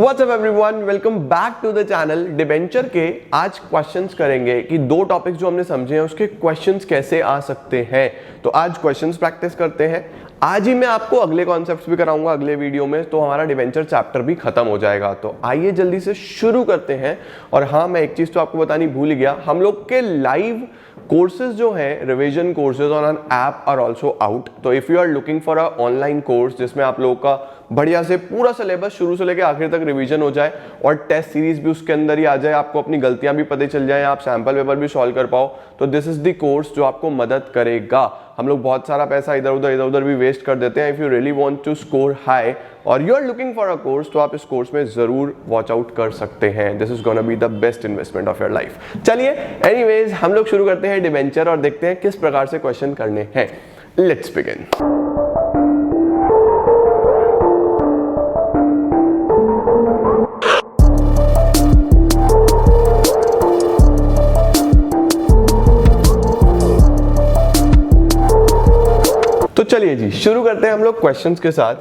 What's up everyone, welcome back to the channel. Debenture के आज questions करेंगे कि दो टॉपिक्स जो हमने समझे हैं उसके क्वेश्चंस कैसे आ सकते हैं। तो आज क्वेश्चंस प्रैक्टिस करते हैं। आज ही मैं आपको अगले कॉन्सेप्ट्स भी कराऊंगा अगले वीडियो में, तो हमारा डिबेंचर चैप्टर भी खत्म हो जाएगा। तो आइए जल्दी से शुरू करते हैं। और हाँ, मैं एक चीज तो आपको बतानी भूल गया, हम लोग के लाइव कोर्सेज जो है revision courses on an app are also out. तो if you are looking for a online course जिसमें आप लोगों का बढ़िया से पूरा सिलेबस शुरू से लेकर आखिर तक रिवीजन हो जाए और टेस्ट सीरीज भी उसके अंदर ही आ जाए, आपको अपनी गलतियां भी पता चल जाए, आप सैंपल पेपर भी सॉल्व कर पाओ, तो दिस इज द कोर्स जो आपको मदद करेगा। हम लोग बहुत सारा पैसा इधर उधर भी वेस्ट कर देते हैं। If you really want to score high और you are looking for a course, तो आप इस कोर्स में जरूर वॉच आउट कर सकते हैं। This is gonna be the best investment of your life. चलिए एनीवेज हम लोग शुरू करते हैं डिबेंचर और देखते हैं किस प्रकार से क्वेश्चन करने हैं। Let's begin. तो चलिए जी शुरू करते हैं हम लोग क्वेश्चंस के साथ।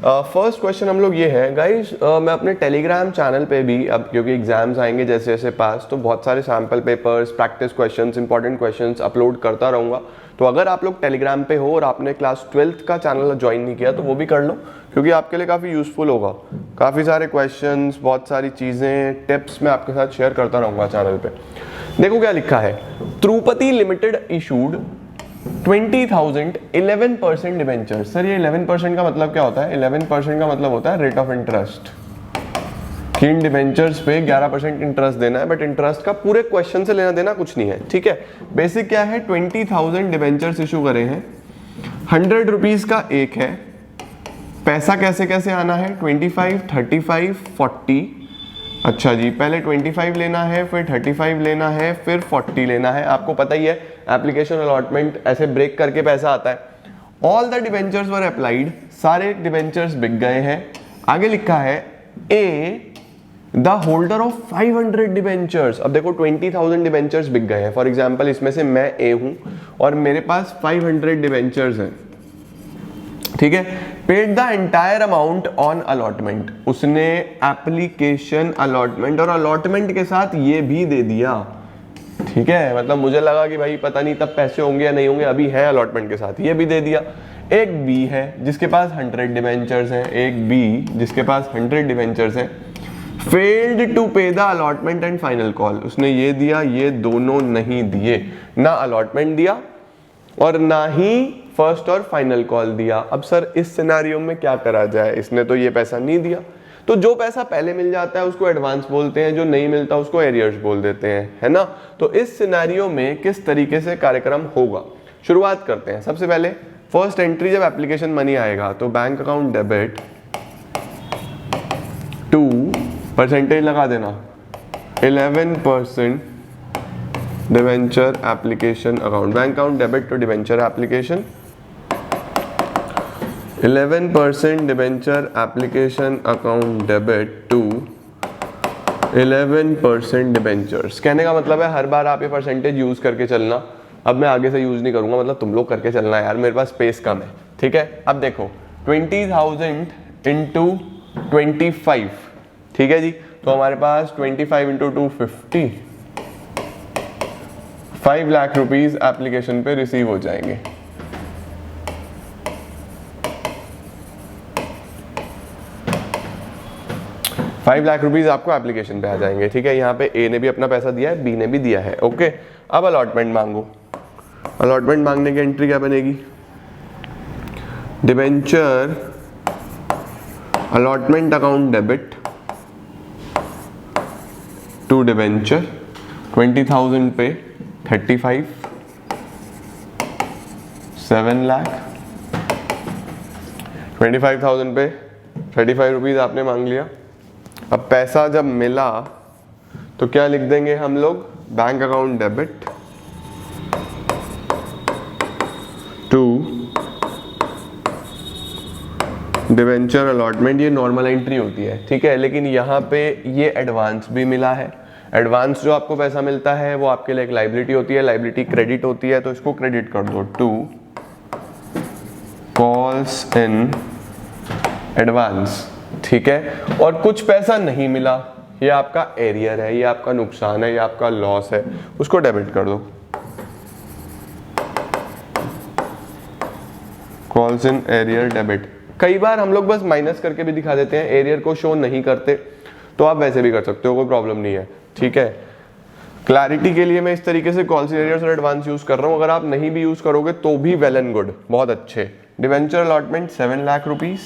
फर्स्ट क्वेश्चन हम लोग ये है गाइस, मैं अपने टेलीग्राम चैनल पे भी, अब क्योंकि एग्जाम्स आएंगे जैसे जैसे पास, तो बहुत सारे sample papers, practice questions, important questions upload करता रहूँगा। तो अगर आप लोग टेलीग्राम पे हो और आपने क्लास 12th का चैनल ज्वाइन नहीं किया तो वो भी कर लो, क्योंकि आपके लिए काफ़ी यूजफुल होगा। काफ़ी सारे क्वेश्चंस, बहुत सारी चीज़ें, टिप्स मैं आपके साथ शेयर करता रहूँगा चैनल पर। देखो क्या लिखा है, Tirupati limited issued 20,000 11% debenture. Sir ये 11% का मतलब क्या होता है? 11% का मतलब होता है रेट ऑफ इंटरेस्ट, कि इन डिबेंचर्स पे 11% इंटरेस्ट देना है, बट इंटरेस्ट का पूरे क्वेश्चन से लेना देना कुछ नहीं है, ठीक है। बेसिक क्या है, 20,000 डिबेंचर्स इशू करे हैं, 100 रुपीज का एक है। पैसा कैसे कैसे आना है, 25, 35, 40। अच्छा जी, पहले 25 लेना है, फिर 35 लेना है, फिर 40 लेना है। आपको पता ही है एप्लीकेशन अलॉटमेंट ऐसे ब्रेक करके पैसा आता है। All the debentures were applied, सारे डिबेंचर्स बिक गए हैं। आगे लिखा है ए द होल्डर ऑफ 500 डिबेंचर्स। अब देखो 20,000 डिबेंचर्स बिक गए हैं। फॉर एग्जाम्पल इसमें से मैं ए हूं और मेरे पास 500 डिबेंचर्स हैं, ठीक है। Paid the entire amount on allotment, उसने एप्लीकेशन अलॉटमेंट और अलॉटमेंट के साथ ये भी दे दिया, ठीक है। मतलब मुझे लगा कि भाई पता नहीं तब पैसे होंगे या नहीं होंगे, अभी है अलॉटमेंट के साथ, ये भी दे दिया। एक बी है जिसके पास 100 डिबेंचर्स हैं, एक बी जिसके पास 100 डिबेंचर्स हैं। फेल्ड टू पे the allotment and final call, उसने ये दिया, ये दोनों नहीं दिए, ना अलॉटमेंट दिया और ना ही फर्स्ट और फाइनल कॉल दिया। अब सर इस सिनेरियो में क्या करा जाए, इसने तो ये पैसा नहीं दिया, तो जो पैसा पहले मिल जाता है उसको एडवांस बोलते हैं, जो नहीं मिलता उसको एरियर्स बोल देते हैं, है ना। तो इस सिनेरियो में किस तरीके से कार्यक्रम होगा, शुरुआत करते हैं। सबसे पहले फर्स्ट एंट्री, जब एप्लीकेशन मनी आएगा तो bank account debit to, percentage लगा देना 11% debenture application account, bank account debit to debenture application 11% debenture application account debit to 11% debentures. कहने का मतलब है हर बार आप ये परसेंटेज यूज करके चलना। अब मैं आगे से यूज नहीं करूंगा, मतलब तुम लोग करके चलना यार, मेरे पास स्पेस कम है, ठीक है। अब देखो 20,000 इंटू 25, ठीक है जी। तो हमारे पास 25 इंटू 250, 5 लाख रुपीज एप्लीकेशन पे रिसीव हो जाएंगे। ₹5 लाख आपको एप्लीकेशन पे आ जाएंगे, ठीक है। यहाँ पे ए ने भी अपना पैसा दिया है, बी ने भी दिया है, ओके। अब अलॉटमेंट मांगो। अलॉटमेंट मांगने की एंट्री क्या बनेगी, debenture allotment account debit to debenture 20,000 पे 35, 7 लाख, 25,000 पे 35 रुपीज आपने मांग लिया। अब पैसा जब मिला तो क्या लिख देंगे हम लोग, bank account debit to debenture allotment. ये नॉर्मल एंट्री होती है, ठीक है, लेकिन यहाँ पे ये एडवांस भी मिला है। एडवांस जो आपको पैसा मिलता है वो आपके लिए एक लाइबिलिटी होती है, लाइबिलिटी क्रेडिट होती है, तो इसको क्रेडिट कर दो टू कॉल्स इन एडवांस, ठीक है, और कुछ पैसा नहीं मिला, ये आपका एरियर है, ये आपका नुकसान है, ये आपका लॉस है, उसको डेबिट कर दो। Calls in arrear debit. कई बार हम लोग बस माइनस करके भी दिखा देते हैं, एरियर को शो नहीं करते, तो आप वैसे भी कर सकते हो, कोई प्रॉब्लम नहीं है, ठीक है। क्लैरिटी के लिए मैं इस तरीके से कॉल्स इन एरियर्स और एडवांस यूज कर रहा हूँ, अगर आप नहीं भी यूज करोगे तो भी वेल एंड गुड, बहुत अच्छे। डिवेंचर अलॉटमेंट 7 लाख रुपीस,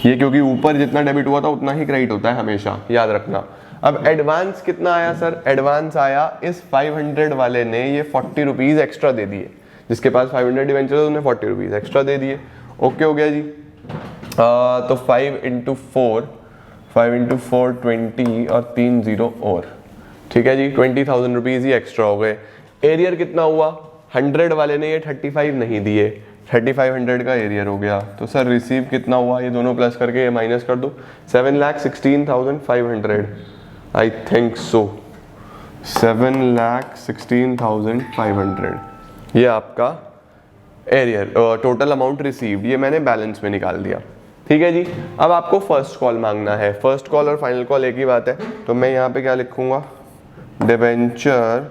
ये क्योंकि ऊपर जितना डेबिट हुआ था उतना ही क्रेडिट होता है हमेशा, याद रखना। अब एडवांस कितना आया सर? एडवांस आया इस 500 वाले ने ये 40 रुपीज एक्स्ट्रा दे दिए, जिसके पास 500 डिवेंचर उन्हें 40 रुपीज एक्स्ट्रा दे दिए। ओके हो गया जी। तो 5 इंटू 4 20 और 3 0 और, ठीक है जी, 20,000 रुपीज ही एक्स्ट्रा हो गए। एरियर कितना हुआ? 100 वाले ने ये 35 नहीं दिए, 3500 का एरियर हो गया। तो सर रिसीव कितना हुआ? ये दोनों प्लस करके ये माइनस कर दो, 7,16,500 आई थिंक सो, 7,16,500 ये आपका एरियर टोटल अमाउंट रिसीव्ड, ये मैंने बैलेंस में निकाल दिया। ठीक है जी। अब आपको फर्स्ट कॉल मांगना है, फर्स्ट कॉल और फाइनल कॉल एक ही बात है, तो मैं यहाँ पे क्या लिखूंगा? Debenture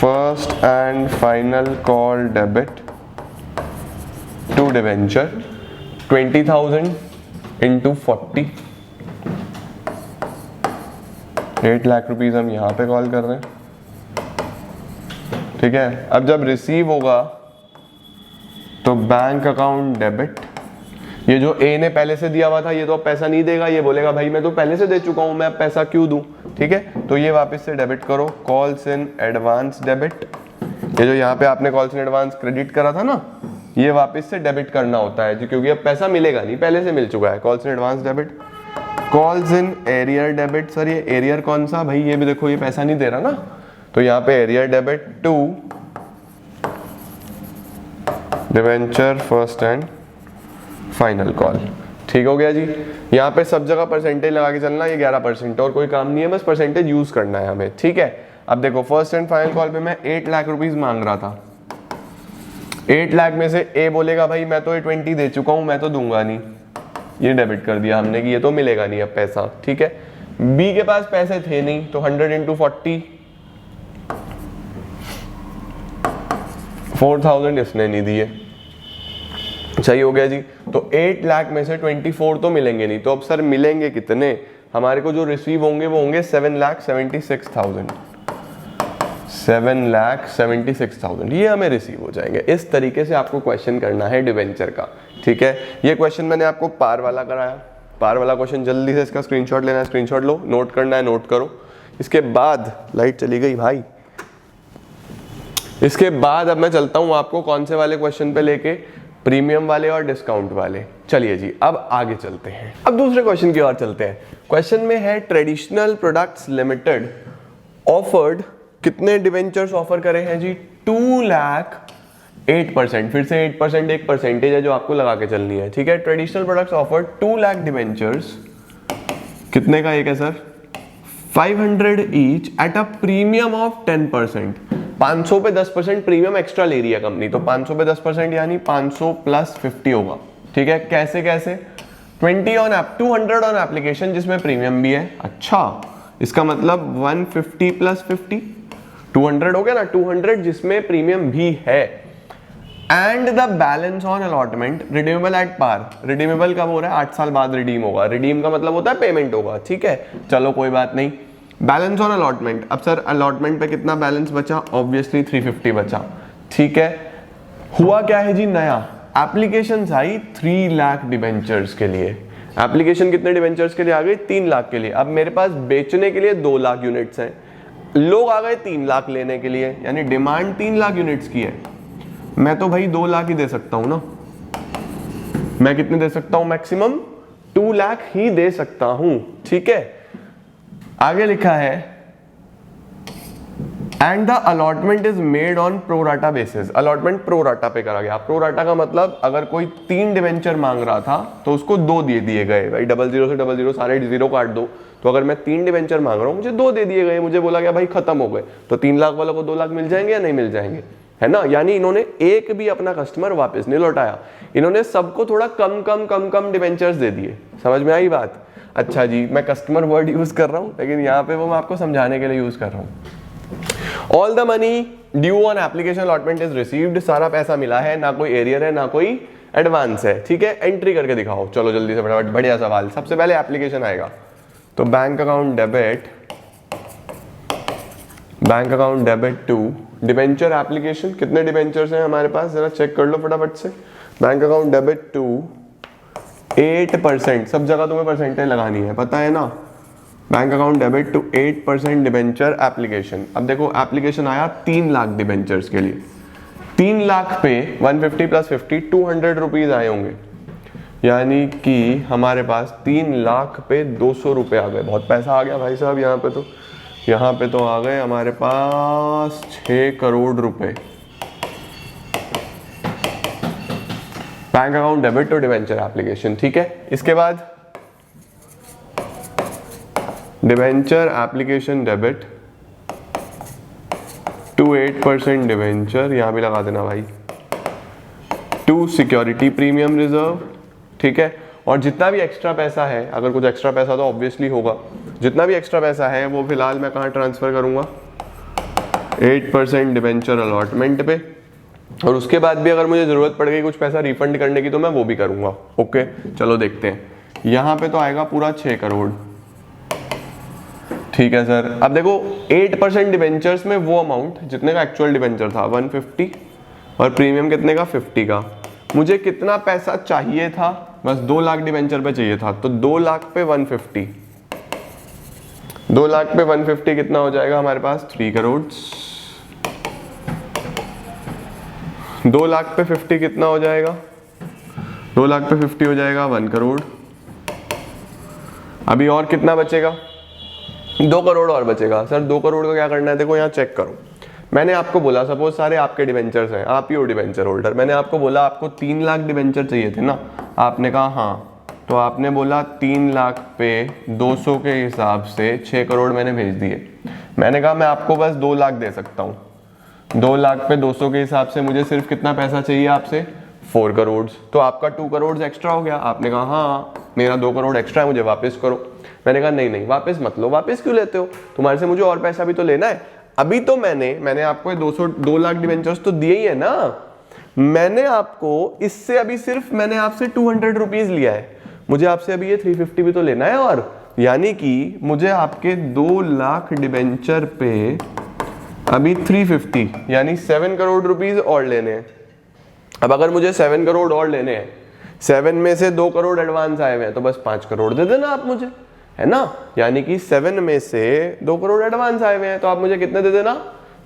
first and final call debit to debenture 20,000 into 40, 8 lakh rupees हम यहाँ पे कॉल कर रहे हैं। ठीक है, अब जब रिसीव होगा तो बैंक अकाउंट डेबिट, ये जो ए ने पहले से दिया हुआ था ये तो अब पैसा नहीं देगा, ये बोलेगा भाई मैं तो पहले से दे चुका हूं, मैं अब पैसा क्यों दूं। ठीक है, तो ये वापस से डेबिट करो, कॉल्स इन एडवांस डेबिट, ये जो यहाँ पे आपने कॉल्स इन एडवांस क्रेडिट करा था ना, ये वापस से डेबिट करना होता है क्योंकि अब पैसा मिलेगा नहीं, पहले से मिल चुका है। Calls in advance debit, calls in arrear debit, sir ये एरियर कौन सा भाई, ये भी देखो ये पैसा नहीं दे रहा ना, तो यहाँ पे arrear debit to debenture first and final call. ठीक हो गया जी। यहाँ पे सब जगह परसेंटेज लगा के चलना, ये 11% और कोई काम नहीं है, बस परसेंटेज यूज करना है हमें। ठीक है, अब देखो फर्स्ट एंड फाइनल कॉल पे मैं 8 लाख रुपीज मांग रहा था, 8 लाख में से ए बोलेगा भाई मैं तो ये 20 दे चुका हूं, मैं तो दूंगा नहीं, ये डेबिट कर दिया हमने कि ये तो मिलेगा नहीं अब पैसा। ठीक है, बी के पास पैसे थे नहीं, तो 100 इंटू 40, 4,000 इसने नहीं दिए। सही हो गया जी। तो 8 लाख में से 24 तो मिलेंगे नहीं, तो अब सर मिलेंगे कितने हमारे को? जो रिसीव होंगे वो होंगे 7,76,000, 7,76,000 ये हमें रिसीव हो जाएंगे। इस तरीके से आपको क्वेश्चन करना है डिवेंचर का। ठीक है, ये क्वेश्चन मैंने आपको पार वाला कराया, पार वाला क्वेश्चन जल्दी से इसका स्क्रीनशॉट लेना है, स्क्रीनशॉट लो, नोट करना है, नोट करो। इसके बाद लाइट चली गई भाई, इसके बाद अब मैं चलता हूं आपको कौन से वाले क्वेश्चन पे लेके, प्रीमियम वाले और डिस्काउंट वाले। चलिए जी, अब आगे चलते हैं, अब दूसरे क्वेश्चन की ओर चलते हैं। क्वेश्चन में है ट्रेडिशनल प्रोडक्ट्स लिमिटेड ऑफर्ड, कितने डिवेंचर्स ऑफर करे हैं जी? 2 लाख 8%, फिर से 8% एक परसेंटेज है जो आपको लगा के चलनी है। ठीक है, traditional products offered 2 lakh debentures, कितने का एक है sir? 500 each at a premium of 10%, 500 पे 10% प्रीमियम एक्स्ट्रा ले रही है कंपनी, तो 500 पे 10% यानी 500 प्लस 50 होगा। ठीक है, कैसे कैसे? 20 ऑन ऐप, 200 ऑन एप्लीकेशन जिसमें प्रीमियम भी है। अच्छा, इसका मतलब 150 प्लस 50, 200 हो गया ना, 200 जिसमें प्रीमियम भी है। And the balance on allotment redeemable at par, redeemable कब हो रहा है? 8 साल बाद रिडीम होगा, रिडीम का मतलब होता है पेमेंट होगा। ठीक है, चलो कोई बात नहीं। बैलेंस ऑन अलॉटमेंट, अब सर अलॉटमेंट पे कितना बैलेंस बचा? ऑब्वियसली 350 बचा। ठीक है, हुआ क्या है जी? नया एप्लीकेशन आई 3 लाख डिवेंचर्स के लिए। एप्लीकेशन कितने डिवेंचर्स के लिए आ गई? 3 लाख के लिए। अब मेरे पास बेचने के लिए 2 लाख यूनिट्स हैं, लोग आ गए 3 लाख लेने के लिए, यानी डिमांड 3 लाख यूनिट्स की है। मैं तो भाई 2 लाख ही दे सकता हूं ना, मैं कितने दे सकता हूं? मैक्सिमम 2 लाख ही दे सकता हूं। ठीक है, आगे लिखा है and the allotment is made on pro rata basis, allotment pro rata पे करा गया। प्रोराटा का मतलब अगर कोई 3 डिवेंचर मांग रहा था तो उसको 2 दे दिए गए, भाई 00 से 00 सारे 0 काट दो, तो अगर मैं 3 डिवेंचर मांग रहा हूं मुझे 2 दे दिए गए, मुझे बोला गया भाई खत्म हो गए, तो 3 लाख वालों को 2 लाख मिल जाएंगे या नहीं मिल जाएंगे? है ना, यानी इन्होंने एक भी अपना कस्टमर वापस नहीं लौटाया, इन्होंने सबको थोड़ा कम डिबेंचर्स दे दिए। समझ में आई बात? अच्छा जी, मैं कस्टमर वर्ड यूज कर रहा हूँ, लेकिन यहाँ पे वो मैं आपको समझाने के लिए यूज कर रहा हूँ। All the money due on application allotment is received, सारा पैसा मिला है, ना कोई एरियर है ना कोई एडवांस है, ठीक है। एंट्री करके दिखाओ, चलो जल्दी से फटाफट। बढ़िया सवाल। सबसे पहले एप्लीकेशन आएगा, तो bank account debit to debenture application. कितने डिबेंचर्स हैं हमारे पास, जरा चेक कर लो फटाफट से। बैंक अकाउंट डेबिट टू 8%, सब जगह तुम्हें परसेंटेज लगानी है, पता है ना। Bank account debit to 8% debenture application. अब देखो एप्लीकेशन आया 3 लाख डिबेंचर्स के लिए, 3 लाख पे 150 प्लस 50 200 रुपीज आए होंगे, यानी कि हमारे पास 3 लाख पे 200 रुपए आ गए। बहुत पैसा आ गया भाई साहब। यहाँ पे तो आ गए हमारे पास 6 करोड़ रुपए। Bank account debit to debenture application, ठीक है। इसके बाद debenture application debit to 8% debenture, यहां भी लगा देना भाई, टू सिक्योरिटी प्रीमियम रिजर्व, ठीक है। और जितना भी एक्स्ट्रा पैसा है, अगर कुछ एक्स्ट्रा पैसा तो ऑब्वियसली होगा, जितना भी एक्स्ट्रा पैसा है वो फिलहाल मैं कहाँ ट्रांसफर करूंगा, 8% डिबेंचर अलॉटमेंट पे। और उसके बाद भी अगर मुझे जरूरत पड़ गई कुछ पैसा रिफंड करने की तो मैं वो भी करूंगा। ओके चलो देखते हैं। यहाँ पे तो आएगा पूरा 6 करोड़, ठीक है सर। अब देखो 8% डिबेंचर्स में वो अमाउंट जितने का एक्चुअल डिबेंचर था 150 और प्रीमियम कितने का 50 का, मुझे कितना पैसा चाहिए था, बस 2 लाख डिबेंचर पे चाहिए था, तो 2 लाख पे 150, 2 लाख पे 150 कितना हो जाएगा हमारे पास 3 करोड़। 2 लाख पे 50 कितना हो जाएगा, 2 लाख पे 50 हो जाएगा 1 करोड़। अभी और कितना बचेगा, 2 करोड़ और बचेगा। सर 2 करोड़ का क्या करना है, देखो यहाँ चेक करो। मैंने आपको बोला सपोज सारे आपके डिबेंचर्स हैं, आप ही हो डिबेंचर होल्डर, मैंने आपको बोला आपको 3 लाख डिबेंचर चाहिए थे ना, आपने कहा हाँ, तो आपने बोला 3 लाख पे 200 के हिसाब से 6 करोड़ मैंने भेज दिए। मैंने कहा मैं आपको बस 2 लाख दे सकता हूँ, 2 लाख पे 200 के हिसाब से मुझे सिर्फ कितना पैसा चाहिए आपसे, 4 करोड़। तो आपका 2 करोड़ एक्स्ट्रा हो गया। आपने कहा हाँ मेरा 2 करोड़ एक्स्ट्रा है, मुझे वापस करो। मैंने कहा नहीं वापस मत लो। वापस क्यों लेते हो, तुम्हारे से मुझे और पैसा भी तो लेना है। अभी तो मैंने आपको 2 लाख डिबेंचर्स तो दिए ही है ना, मैंने आपको इससे अभी सिर्फ मैंने आपसे 200 रुपीज लिया है, मुझे आपसे अभी ये 350 भी तो लेना है। और यानी कि मुझे आपके 2 लाख डिबेंचर पे अभी 350 यानी 7 करोड़ रुपीज और लेने हैं। अब अगर मुझे 7 करोड़ और लेने हैं, 7 में से 2 करोड़ एडवांस आए हुए हैं, तो बस 5 करोड़ दे देना आप मुझे, है ना। यानी कि 7 में से 2 करोड़ एडवांस आए हुए हैं, तो आप मुझे कितने दे देना,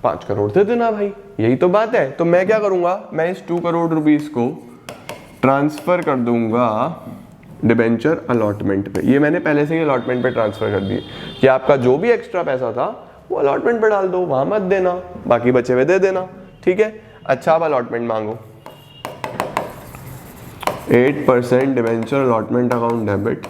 5 करोड़ दे देना भाई, यही तो बात है। तो मैं क्या करूंगा, मैं इस 2 करोड़ रुपीस को ट्रांसफर कर दूंगा डिबेंचर अलॉटमेंट पे। ये मैंने पहले से ही अलॉटमेंट पे ट्रांसफर कर दिए कि आपका जो भी एक्स्ट्रा पैसा था वो अलॉटमेंट पे डाल दो, वहां मत देना, बाकी बचे हुए दे देना, ठीक है। अच्छा अब अलॉटमेंट मांगो, 8% debenture allotment account debit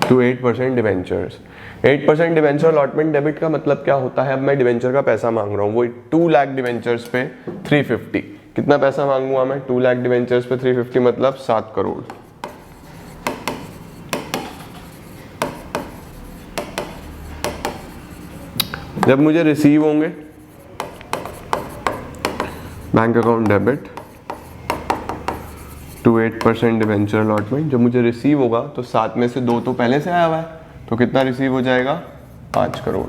to 8% debentures. 8% debenture allotment debit का मतलब क्या होता है, अब मैं डिबेंचर का पैसा मांग रहा हूँ, वो 2 लाख डिबेंचर्स पे 350, कितना पैसा मांगूंगा मैं, 2 लाख डिबेंचर्स पे 350 मतलब 7 करोड़। जब मुझे रिसीव होंगे bank account debit to 8% debenture allotment, जब मुझे रिसीव होगा तो 7 में से 2 तो पहले से आया हुआ है, तो कितना रिसीव हो जाएगा, 5 crore.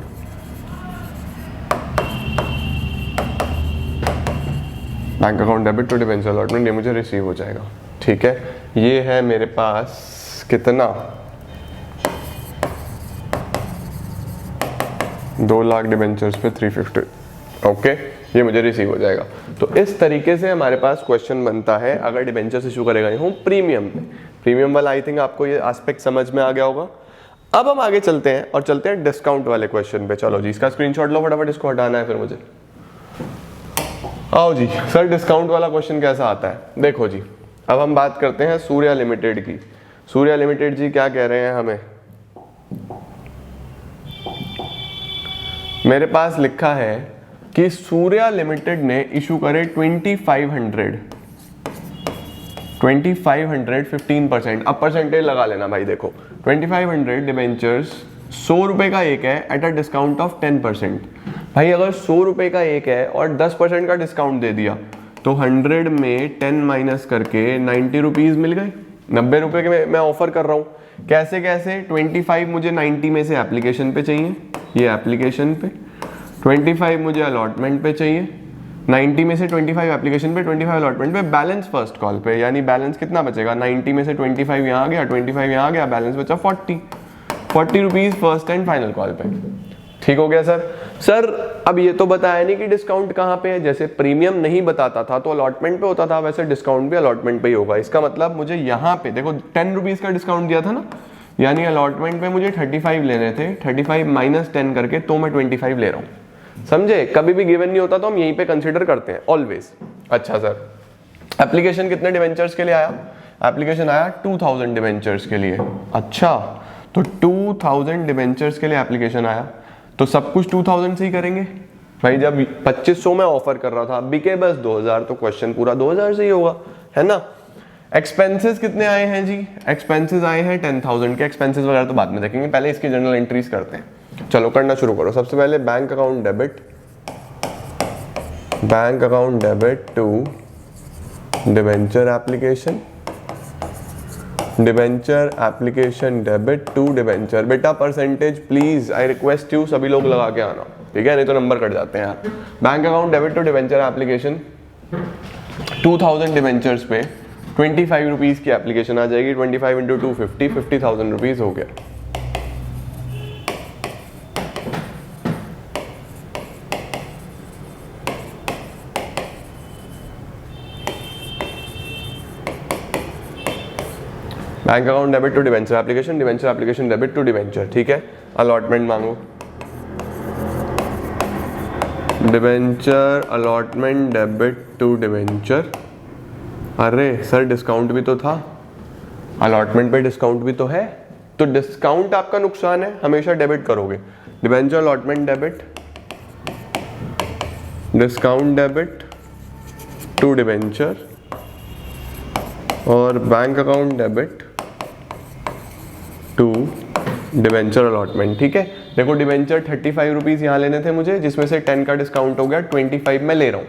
Bank account debit to debenture allotment, ये मुझे रिसीव हो जाएगा, ठीक है। ये है मेरे पास कितना, 2 लाख डिबेंचर्स पे 350, ओके, ये मुझे रिसीव हो जाएगा। तो इस तरीके से हमारे पास क्वेश्चन बनता है अगर डिबेंचर्स इशू करेगा हूँ प्रीमियम पे। प्रीमियम वाला आई थिंक आपको ये एस्पेक्ट समझ में आ गया होगा। अब हम आगे चलते हैं और चलते हैं डिस्काउंट वाले क्वेश्चन पे। चलो जी इसका स्क्रीनशॉट लो फटाफट, इसको हटाना है फिर मुझे। आओ जी सर, डिस्काउंट वाला क्वेश्चन कैसा आता है, देखो जी अब हम बात करते हैं सूर्या लिमिटेड की। सूर्या लिमिटेड जी क्या कह रहे हैं हमें, मेरे पास लिखा है कि सूर्या लिमिटेड ने इशू करे 2500 15%। अब परसेंटेज लगा लेना भाई, देखो 2500 डिबेंचर्स 100 रुपए का एक है एट अ डिस्काउंट ऑफ 10%। भाई अगर 100 रुपए का एक है और 10% का डिस्काउंट दे दिया तो 100 में 10 माइनस करके 90 रुपीज़ मिल गए। 90 रुपए के मैं ऑफर कर रहा हूँ। कैसे कैसे? 25 मुझे 90 में से एप्लीकेशन पे चाहिए, ये एप्लीकेशन पे, 25 मुझे अलॉटमेंट पे चाहिए, 90 में से 25 एप्लीकेशन पे, 25 अलॉटमेंट पे, बैलेंस फर्स्ट कॉल पे। यानी बैलेंस कितना बचेगा? 90 में से 25 यहाँ आ गया, 25 यहाँ आ गया, बैलेंस बचा 40 rupees first and final call पे। ठीक हो गया सर अब ये तो बताया नहीं कि डिस्काउंट कहाँ पे है। जैसे प्रीमियम नहीं बताता था तो अलॉटमेंट पे होता था, वैसे डिस्काउंट भी अलॉटमेंट पे ही होगा। इसका मतलब मुझे यहाँ पे देखो 10 रुपीज़ का डिस्काउंट दिया था ना, यानी अलॉटमेंट पे मुझे 35 लेने थे, 35 माइनस 10 करके तो मैं 25 ले रहा हूँ। समझे? कभी भी गिवन नहीं होता तो हम यहीं पे कंसीडर करते हैं ऑलवेज। अच्छा सर, एप्लीकेशन कितने डिवेंचर्स के लिए आया? एप्लीकेशन आया 2000 डिवेंचर्स के लिए। अच्छा, तो 2000 डिवेंचर्स के लिए एप्लीकेशन आया तो सब कुछ 2000 से ही करेंगे भाई। जब 2500 में ऑफर कर रहा था, बिके बस 2000, तो क्वेश्चन पूरा 2000 से ही होगा, है ना। एक्सपेंसेस कितने आए हैं जी? एक्सपेंसेस आए हैं 10,000 के। एक्सपेंसेस वगैरह तो बाद में देखेंगे, पहले इसकी जनरल एंट्रीज करते हैं। चलो करना शुरू करो। सबसे पहले bank account debit to debenture application, debenture application debit to debenture. बेटा percentage please, I request you, सभी लोग लगा के आना, ठीक है, नहीं तो नंबर कट जाते हैं यार। Bank account debit to debenture application 2000 debentures पे 25 रुपीज़ की एप्लीकेशन आ जाएगी। 25 इंटू 250, 50,000 रुपीज़ हो गया। Bank account debit to debenture application, debenture application debit to debenture, ठीक है। अलॉटमेंट मांगो, debenture allotment debit to debenture. अरे सर डिस्काउंट भी तो था, अलॉटमेंट पे डिस्काउंट भी तो है, तो डिस्काउंट आपका नुकसान है, हमेशा डेबिट करोगे। Debenture allotment debit, discount debit to debenture, और bank account debit to debenture allotment, ठीक है। देखो डिबेंचर 35 रुपीज़ यहाँ लेने थे मुझे, जिसमें से 10 का डिस्काउंट हो गया, 25 मैं ले रहा हूँ।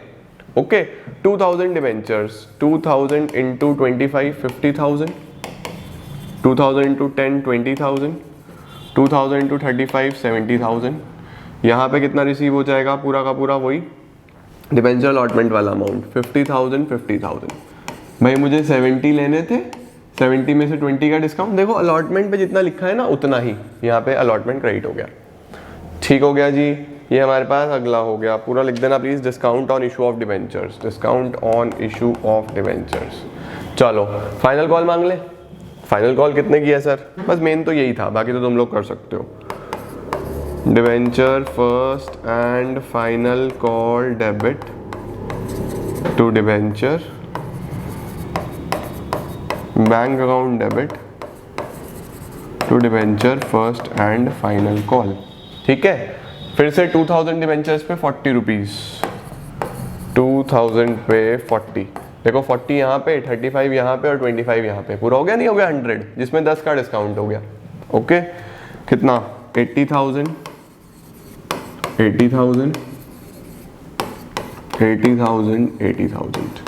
Okay, 2000 debentures, 2000 into 25 50,000, 2000 into 10 20,000, 2000 into 35 70,000। यहाँ पे कितना रिसीव हो जाएगा? पूरा का पूरा वही डिबेंचर अलॉटमेंट वाला अमाउंट, 50,000 50,000। भाई मुझे 70 लेने थे, 70 में से 20 का डिस्काउंट। देखो अलॉटमेंट पे जितना लिखा है ना उतना ही यहाँ पे अलॉटमेंट क्रेडिट हो गया। ठीक हो गया जी। ये हमारे पास अगला हो गया, पूरा लिख देना please, discount on issue of debentures, discount on issue of debentures. चलो फाइनल कॉल मांग ले। फाइनल कॉल कितने की है सर? बस मेन तो यही था, बाकी तो तुम लोग कर सकते हो। Debenture first and final call debit to debenture, bank account debit to debenture first and final call, ठीक है। फिर से 2000 डिबेंचर्स पे 40 रुपीज़, 2000 पे 40, देखो 40 यहाँ पे, 35 यहाँ पे और 25 यहाँ पे, पूरा हो गया नहीं हो गया 100, जिसमें 10 का डिस्काउंट हो गया। ओके, कितना? 80,000, 80,000, 80,000, 80,000,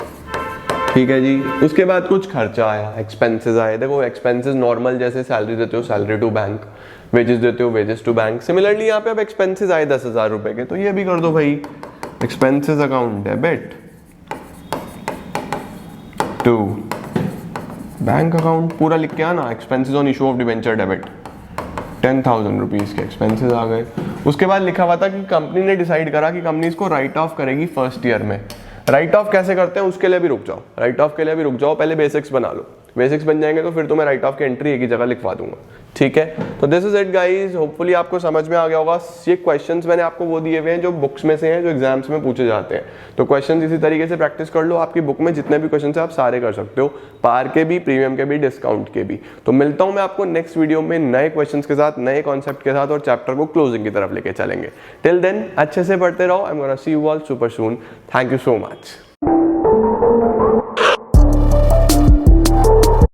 ठीक है जी। उसके बाद कुछ खर्चा आया, एक्सपेंसेस आए। देखो एक्सपेंसेस नॉर्मल, जैसे सैलरी देते हो सैलरी टू बैंक, वेजेस देते हो वेजेस टू बैंक, सिमिलरली यहाँ पे अब एक्सपेंसेस आए 10,000 रुपए के, तो ये भी कर दो भाई। Expenses account debit to bank account, पूरा लिख के आना, expenses on issue of debenture debit, 10,000 rupees के एक्सपेंसेस आ गए। उसके बाद लिखा हुआ था कि कंपनी ने डिसाइड करा कि कंपनी इसको राइट ऑफ करेगी फर्स्ट ईयर में। राइट ऑफ कैसे करते हैं उसके लिए भी रुक जाओ, राइट ऑफ के लिए भी रुक जाओ, पहले बेसिक्स बना लो। बेसिक्स बन जाएंगे तो फिर तो मैं राइट ऑफ की एंट्री एक ही जगह लिखवा दूंगा, ठीक है। तो this is it guys, hopefully आपको समझ में आ गया होगा। ये क्वेश्चंस मैंने आपको वो दिए हुए हैं जो बुक्स में से हैं, जो एग्जाम्स में पूछे जाते हैं। तो क्वेश्चंस इसी तरीके से प्रैक्टिस कर लो, आपकी बुक में जितने भी क्वेश्चंस हैं आप सारे कर सकते हो, पार के भी, प्रीमियम के भी, डिस्काउंट के भी। तो मिलता हूं मैं आपको नेक्स्ट वीडियो में नए क्वेश्चंस के साथ, नए कॉन्सेप्ट के साथ, और चैप्टर को क्लोजिंग की तरफ लेके चलेंगे। टिल देन अच्छे से पढ़ते रहो। I am gonna see you all super soon. Thank you so much.